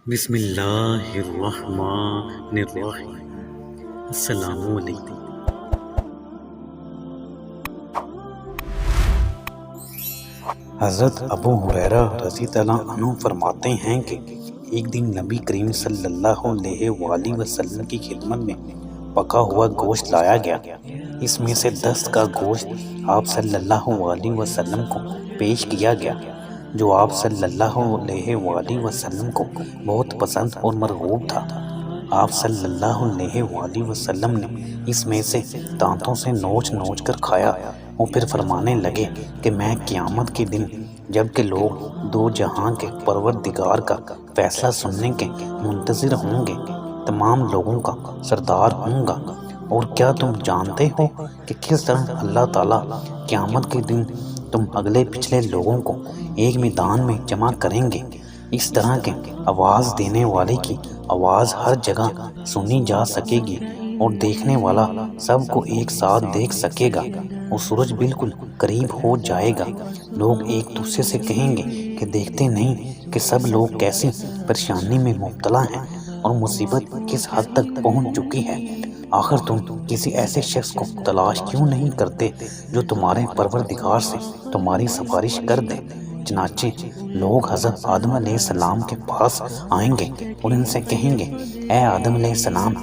بسم اللہ الرحمن الرحیم۔ السلام علیکم۔ حضرت ابو ہریرہ رضی اللہ عنہ فرماتے ہیں کہ ایک دن نبی کریم صلی اللہ علیہ وآلہ وسلم کی خدمت میں پکا ہوا گوشت لایا گیا۔ اس میں سے 10 کا گوشت آپ صلی اللہ علیہ وسلم کو پیش کیا گیا، جو آپ صلی اللہ علیہ وآلہ وسلم کو بہت پسند اور مرغوب تھا۔ آپ صلی اللہ علیہ وآلہ وسلم نے اس میں سے دانتوں سے نوچ نوچ کر کھایا اور پھر فرمانے لگے کہ میں قیامت کے دن جب کہ لوگ دو جہاں کے پروردگار کا فیصلہ سننے کے منتظر ہوں گے، تمام لوگوں کا سردار ہوں گا۔ اور کیا تم جانتے ہو کہ کس طرح اللہ تعالیٰ قیامت کے دن تم اگلے پچھلے لوگوں کو ایک میدان میں جمع کریں گے؟ اس طرح کے آواز دینے والے کی آواز ہر جگہ سنی جا سکے گی اور دیکھنے والا سب کو ایک ساتھ دیکھ سکے گا، اور سورج بالکل قریب ہو جائے گا۔ لوگ ایک دوسرے سے کہیں گے کہ دیکھتے نہیں کہ سب لوگ کیسی پریشانی میں مبتلا ہیں اور مصیبت کس حد تک پہنچ چکی ہے۔ آخر تم کسی ایسے شخص کو تلاش کیوں نہیں کرتے جو تمہارے پروردگار سے تمہاری سفارش کر دے؟ چنانچہ لوگ حضرت آدم علیہ السلام کے پاس آئیں گے اور ان سے کہیں گے، اے آدم علیہ السلام،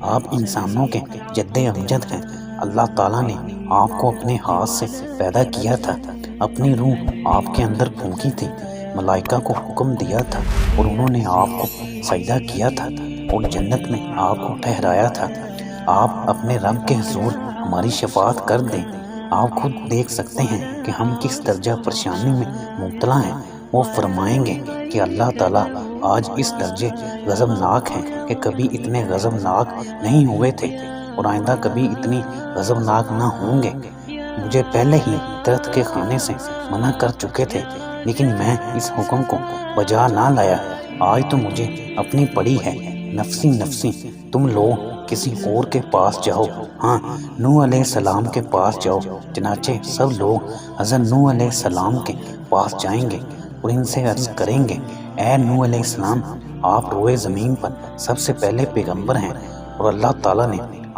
آپ انسانوں کے جد امجد ہیں۔ اللہ تعالیٰ نے آپ کو اپنے ہاتھ سے پیدا کیا تھا، اپنی روح آپ کے اندر پھونکی تھی، ملائکہ کو حکم دیا تھا اور انہوں نے آپ کو سجدہ کیا تھا اور جنت میں آپ کو ٹھہرایا تھا۔ آپ اپنے رب کے حضور ہماری شفاعت کر دیں۔ آپ خود دیکھ سکتے ہیں کہ ہم کس درجہ پریشانی میں مبتلا ہیں۔ وہ فرمائیں گے کہ اللہ تعالیٰ آج اس درجے غضبناک ہیں کہ کبھی اتنے غضبناک نہیں ہوئے تھے اور آئندہ کبھی اتنی غضبناک نہ ہوں گے۔ مجھے پہلے ہی درخت کے کھانے سے منع کر چکے تھے، لیکن میں اس حکم کو بجا نہ لایا۔ آج تو مجھے اپنی پڑی ہے، نفسی نفسی، تم لوگ کسی اور کے پاس جاؤ، ہاں نوح علیہ السلام کے پاس جاؤ۔ چنانچہ سب لوگ حضرت نوح علیہ السلام کے پاس جائیں گے اور ان سے عرض کریں گے، اے نوح علیہ السلام، آپ روئے زمین پر سب سے پہلے پیغمبر ہیں اور اللہ تعالیٰ نے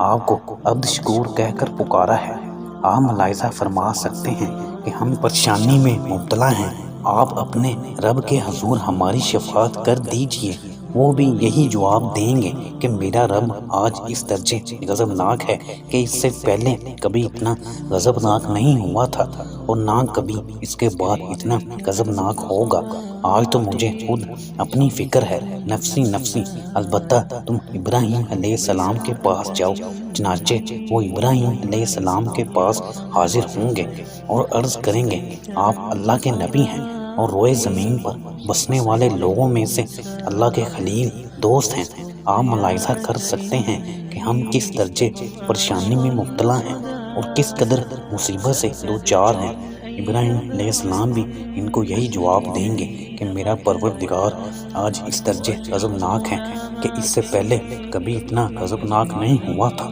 آپ کو عبد شکور کہہ کر پکارا ہے۔ آپ ملاحظہ فرما سکتے ہیں کہ ہم پریشانی میں مبتلا ہیں، آپ اپنے رب کے حضور ہماری شفاعت کر دیجئے۔ وہ بھی یہی جواب دیں گے کہ میرا رب آج اس درجے غضبناک ہے کہ اس سے پہلے کبھی اتنا غضبناک نہیں ہوا تھا اور نہ کبھی اس کے بعد اتنا غضبناک ہوگا۔ آج تو مجھے خود اپنی فکر ہے، نفسی نفسی، البتہ تم ابراہیم علیہ السلام کے پاس جاؤ۔ چنانچہ وہ ابراہیم علیہ السلام کے پاس حاضر ہوں گے اور عرض کریں گے، آپ اللہ کے نبی ہیں اور روئے زمین پر بسنے والے لوگوں میں سے اللہ کے خلیل دوست ہیں۔ آپ ملاحظہ کر سکتے ہیں کہ ہم کس درجے پریشانی میں مبتلا ہیں اور کس قدر مصیبت سے دوچار ہیں۔ ابراہیم علیہ السلام بھی ان کو یہی جواب دیں گے کہ میرا پروردگار آج اس درجے غضبناک ہے کہ اس سے پہلے کبھی اتنا غضبناک نہیں ہوا تھا،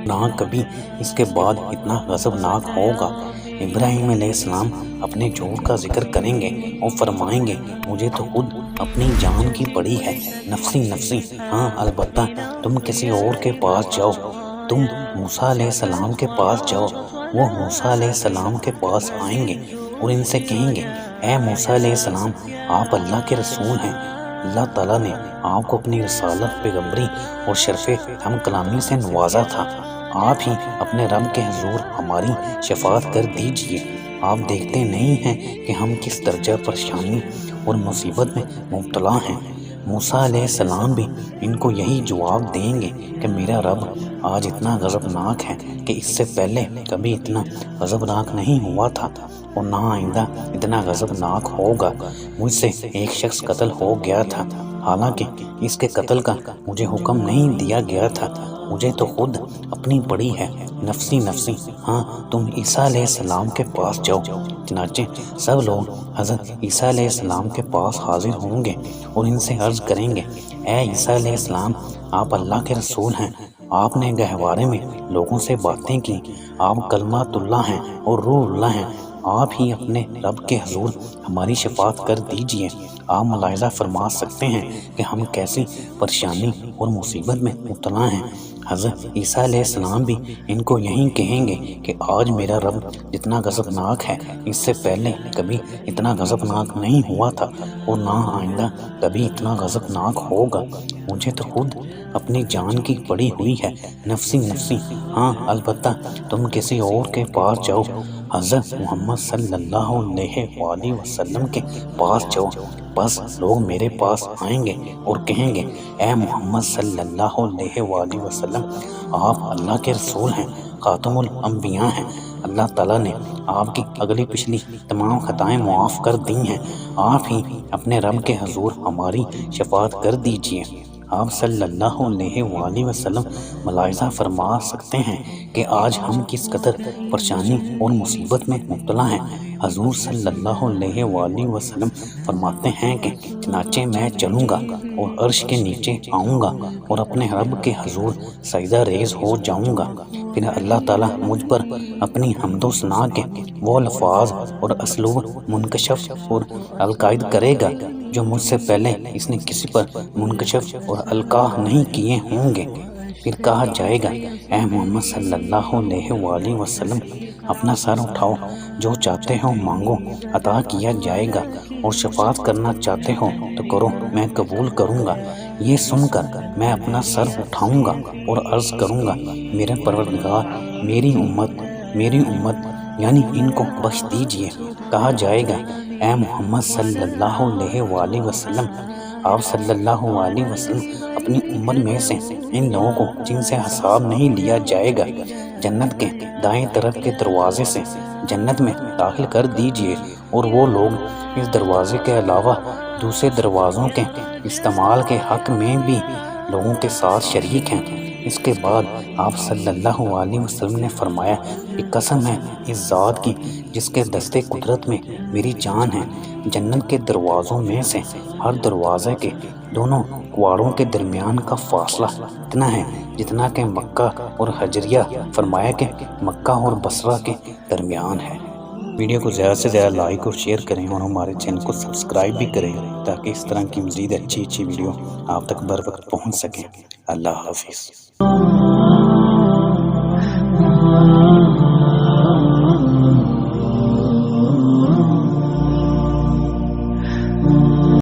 نہ کبھی اس کے بعد اتنا غضبناک ہوگا۔ ابراہیم علیہ السلام اپنے جھوٹ کا ذکر کریں گے اور فرمائیں گے، مجھے تو خود اپنی جان کی پڑی ہے، نفسی نفسی، ہاں البتہ تم کسی اور کے پاس جاؤ، تم موسیٰ علیہ السلام کے پاس جاؤ۔ وہ موسیٰ علیہ السلام کے پاس آئیں گے اور ان سے کہیں گے، اے موسیٰ علیہ السلام، آپ اللہ کے رسول ہیں، اللہ تعالیٰ نے آپ کو اپنی رسالت، پیغمبری اور شرف ہم کلامی سے نوازا تھا، آپ ہی اپنے رب کے حضور ہماری شفاعت کر دیجئے۔ آپ دیکھتے نہیں ہیں کہ ہم کس درجہ پریشانی اور مصیبت میں مبتلا ہیں۔ موسیٰ علیہ السلام بھی ان کو یہی جواب دیں گے کہ میرا رب آج اتنا غضبناک ہے کہ اس سے پہلے کبھی اتنا غضبناک نہیں ہوا تھا اور نہ آئندہ اتنا غضبناک ہوگا۔ مجھ سے ایک شخص قتل ہو گیا تھا، حالانکہ اس کے قتل کا مجھے حکم نہیں دیا گیا تھا، مجھے تو خود اپنی پڑی ہے، نفسی نفسی، ہاں تم عیسیٰ علیہ السلام کے پاس جاؤ۔ چنانچہ سب لوگ حضرت عیسیٰ علیہ السلام کے پاس حاضر ہوں گے اور ان سے عرض کریں گے، اے عیسیٰ علیہ السلام، آپ اللہ کے رسول ہیں، آپ نے گہوارے میں لوگوں سے باتیں کی، آپ کلمات اللہ ہیں اور روح اللہ ہیں، آپ ہی اپنے رب کے حضور ہماری شفاعت کر دیجئے۔ آپ ملاحظہ فرما سکتے ہیں کہ ہم کیسی پریشانی اور مصیبت میں مبتلا ہیں۔ حضرت عیسیٰ علیہ السلام بھی ان کو یہی کہیں گے کہ آج میرا رب جتنا غضبناک ہے اس سے پہلے کبھی اتنا غضبناک نہیں ہوا تھا اور نہ آئندہ کبھی اتنا غضبناک ہوگا۔ مجھے تو خود اپنی جان کی پڑی ہوئی ہے، نفسی نفسی، ہاں البتہ تم کسی اور کے پاس جاؤ، حضرت محمد صلی اللہ علیہ وآلہ وسلم کے پاس جاؤ۔ بس لوگ میرے پاس آئیں گے اور کہیں گے اے محمد صلی اللہ علیہ وآلہ وسلم، آپ اللہ کے رسول ہیں، خاتم الانبیاء ہیں، اللہ تعالیٰ نے آپ کی اگلی پچھلی تمام خطائیں معاف کر دی ہیں، آپ ہی اپنے رب کے حضور ہماری شفاعت کر دیجئے۔ آپ صلی اللہ علیہ وآلہ وسلم ملاحظہ فرما سکتے ہیں کہ آج ہم کس قدر پریشانی اور مصیبت میں مبتلا ہیں۔ حضور صلی اللہ علیہ وآلہ وسلم فرماتے ہیں کہ چنانچہ میں چلوں گا اور عرش کے نیچے آؤں گا اور اپنے رب کے حضور سجدہ ریز ہو جاؤں گا، پھر اللہ تعالیٰ مجھ پر اپنی حمد و ثنا کے وہ الفاظ اور اسلوب منکشف اور القائد کرے گا جو مجھ سے پہلے اس نے کسی پر منکشف اور القاء نہیں کیے ہوں گے۔ پھر کہا جائے گا اے محمد صلی اللہ علیہ وآلہ وسلم، اپنا سر اٹھاؤ، جو چاہتے ہو مانگو عطا کیا جائے گا، اور شفاعت کرنا چاہتے ہو تو کرو، میں قبول کروں گا۔ یہ سن کر میں اپنا سر اٹھاؤں گا اور عرض کروں گا میرے پروردگار، میری امت یعنی ان کو بخش دیجئے۔ کہا جائے گا اے محمد صلی اللہ علیہ وآلہ وسلم، آپ صلی اللہ علیہ وسلم اپنی امت میں سے ان لوگوں کو جن سے حساب نہیں لیا جائے گا جنت کے دائیں طرف کے دروازے سے جنت میں داخل کر دیجئے، اور وہ لوگ اس دروازے کے علاوہ دوسرے دروازوں کے استعمال کے حق میں بھی لوگوں کے ساتھ شریک ہیں۔ اس کے بعد آپ صلی اللہ علیہ وسلم نے فرمایا کہ قسم ہے اس ذات کی جس کے دستے قدرت میں میری جان ہے، جنت کے دروازوں میں سے ہر دروازے کے دونوں کواڑوں کے درمیان کا فاصلہ اتنا ہے جتنا کہ مکہ اور حجریہ، فرمایا کہ مکہ اور بصرہ کے درمیان ہے۔ ویڈیو کو زیادہ سے زیادہ لائک اور شیئر کریں اور ہمارے چینل کو سبسکرائب بھی کریں تاکہ اس طرح کی مزید اچھی ویڈیو آپ تک بر وقت پہنچ سکیں۔ اللہ حافظ۔